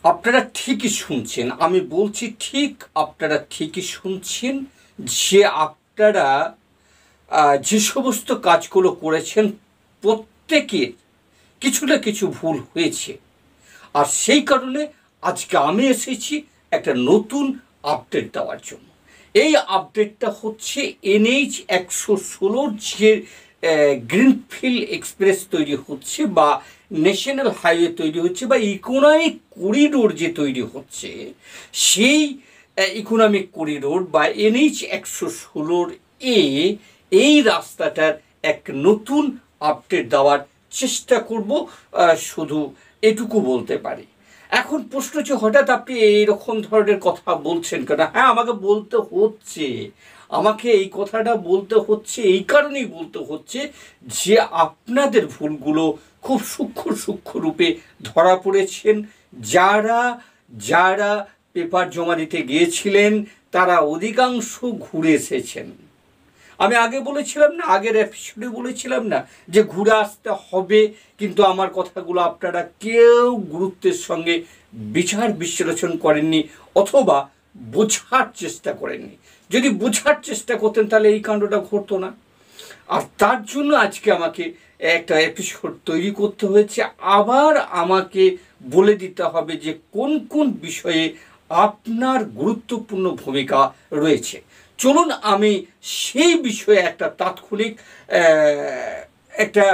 আপনারা ঠিকই শুনছেন, আমি বলছি ঠিক আপনারা ঠিকই শুনছেন যে আপনারা যে সমস্ত কাজগুলো করেছেন প্রত্যেকের কিছু না কিছু ভুল হয়েছে। আর সেই কারণে আজকে আমি এসেছি একটা নতুন আপডেট দেওয়ার জন্য। এই আপডেটটা হচ্ছে NH 116 যে গ্রিনফিল্ড এক্সপ্রেস তৈরি হচ্ছে বা ন্যাশনাল হাইওয়ে তৈরি হচ্ছে বা ইকোনমিক করিডোর যে তৈরি হচ্ছে, সেই ইকোনমিক করিডোর বা NH 116 এই রাস্তাটার এক নতুন আপডেট দেওয়ার চেষ্টা করব। শুধু এটুকু বলতে পারি। এখন প্রশ্ন হচ্ছে, হঠাৎ আপনি এইরকম ধরনের কথা বলছেন কেন? হ্যাঁ, আমাকে বলতে হচ্ছে, আমাকে এই কথাটা বলতে হচ্ছে, এই কারণেই বলতে হচ্ছে যে আপনাদের ভুলগুলো খুব সূক্ষ্ম সূক্ষ্ম রূপে ধরা পড়েছেন। যারা যারা পেপার জমা দিতে গিয়েছিলেন তারা অধিকাংশ ঘুরে এসেছেন। আমি আগে বলেছিলাম না, আগের এপিসোডে বলেছিলাম না যে ঘুরে আসতে হবে, কিন্তু আমার কথাগুলো আপনারা কেউ গুরুত্বের সঙ্গে বিচার বিশ্লেষণ করেননি অথবা বোঝার চেষ্টা করেননি। যদি বোঝার চেষ্টা করতেন তাহলে এই কাণ্ডটা ঘটতো না। আর তার জন্য আজকে আমাকে একটা এপিসোড তৈরি করতে হয়েছে। আবার আমাকে বলে দিতে হবে যে কোন কোন বিষয়ে আপনার গুরুত্বপূর্ণ ভূমিকা রয়েছে। চলুন আমি সেই বিষয়ে একটা তাৎক্ষণিক একটা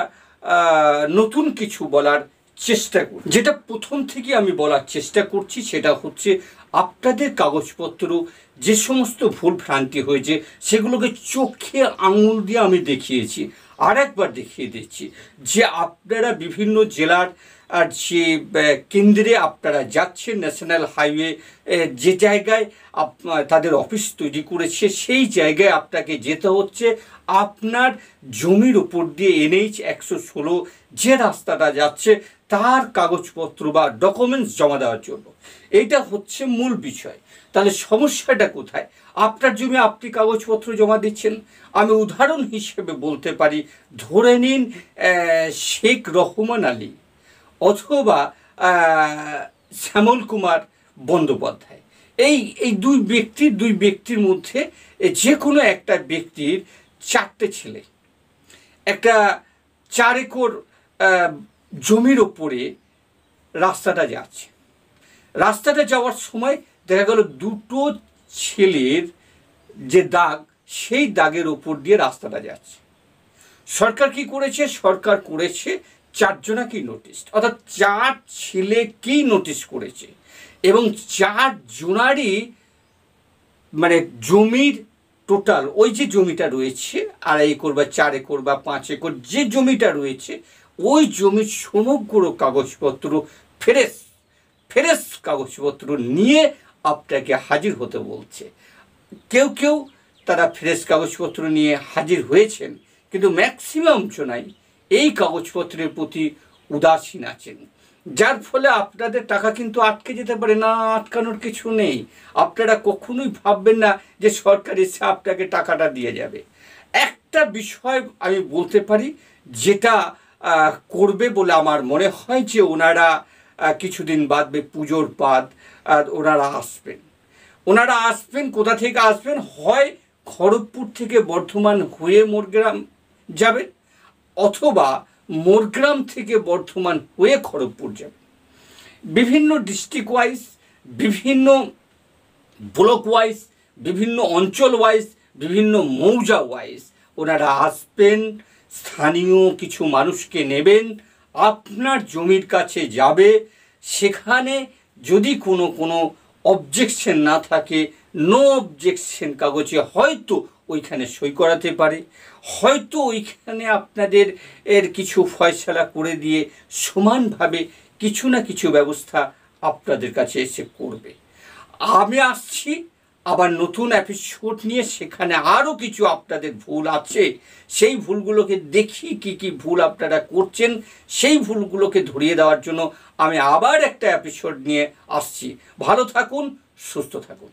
নতুন কিছু বলার চেষ্টা করি। যেটা প্রথম থেকে আমি বলার চেষ্টা করছি সেটা হচ্ছে, আপনাদের কাগজপত্র যে সমস্ত ভুল ভ্রান্তি হয়েছে সেগুলোকে চোখে আঙুল দিয়ে আমি দেখিয়েছি। আর একবার দেখিয়ে দিচ্ছি যে আপনারা বিভিন্ন জেলার আর যে কেন্দ্রে আপনারা যাচ্ছেন, ন্যাশনাল হাইওয়ে যে জায়গায় তাদের অফিস তৈরি করেছে সেই জায়গায় আপনাকে যেতে হচ্ছে আপনার জমির উপর দিয়ে NH 116 যে রাস্তাটা যাচ্ছে তার কাগজপত্র বা ডকুমেন্টস জমা দেওয়ার জন্য। এইটা হচ্ছে মূল বিষয়। তাহলে সমস্যাটা কোথায়? আপনার জমি আপনি কাগজপত্র জমা দিচ্ছেন। আমি উদাহরণ হিসেবে বলতে পারি, ধরে নিন শেখ রহমান আলী অথবা শ্যামল কুমার বন্দ্যোপাধ্যায়, এই দুই ব্যক্তির মধ্যে যে কোনো একটা ব্যক্তির 4টে ছেলে, একটা 4 একর জমির ওপরে রাস্তাটা যাচ্ছে। রাস্তাটা যাওয়ার সময় দেখা গেল দুটো ছেলের যে দাগ, সেই দাগের ওপর দিয়ে রাস্তাটা যাচ্ছে। সরকার কি করেছে? সরকার করেছে 4 জনাকেই নোটিশ, অর্থাৎ 4 ছেলেকেই নোটিশ করেছে এবং 4 জনারই মানে জমির টোটাল ওই যে জমিটা রয়েছে 2.5 একর বা 4 একর বা 5 একর যে জমিটা রয়েছে, ওই জমির সমগ্র কাগজপত্র ফ্রেশ কাগজপত্র নিয়ে আপনাকে হাজির হতে বলছে। কেউ কেউ তারা ফ্রেশ কাগজপত্র নিয়ে হাজির হয়েছেন, কিন্তু ম্যাক্সিমাম জনাই এই কাগজপত্রের প্রতি উদাসীন আছেন, যার ফলে আপনাদের টাকা কিন্তু আটকে যেতে পারে। না, আটকানোর কিছু নেই। আপনারা কখনোই ভাববেন না যে সরকার এসে আপনাকে টাকাটা দিয়ে যাবে। একটা বিষয় আমি বলতে পারি যেটা করবে বলে আমার মনে হয়, যে ওনারা কিছুদিন বাদে পুজোর বাদ ওনারা আসবেন। কোথা থেকে আসবেন? হয় খড়গপুর থেকে বর্ধমান হয়ে মোরগ্রাম যাবেন, অথবা মোরগ্রাম থেকে বর্ধমান হয়ে খড়গপুর যাবেন। বিভিন্ন ডিস্ট্রিক্ট ওয়াইজ, বিভিন্ন ব্লক ওয়াইজ, বিভিন্ন অঞ্চল ওয়াইজ, বিভিন্ন মৌজা ওয়াইজ ওনারা আসবেন। স্থানীয় কিছু মানুষকে নেবেন, আপনার জমির কাছে যাবে। সেখানে যদি কোনো অবজেকশন না থাকে, নো অবজেকশন কাগজে হয়তো ওইখানে সই করাতে পারে, হয়তো ওইখানে আপনাদের কিছু ফয়সালা করে দিয়ে সমানভাবে কিছু না কিছু ব্যবস্থা আপনাদের কাছে এসে করবে। আমি আসছি আবার নতুন এপিসোড নিয়ে, সেখানে আরও কিছু আপনাদের ভুল আছে, সেই ভুলগুলোকে দেখি কি ভুল আপনারা করছেন, সেই ভুলগুলোকে ধরিয়ে দেওয়ার জন্য আমি আবার একটা এপিসোড নিয়ে আসছি। ভালো থাকুন, সুস্থ থাকুন।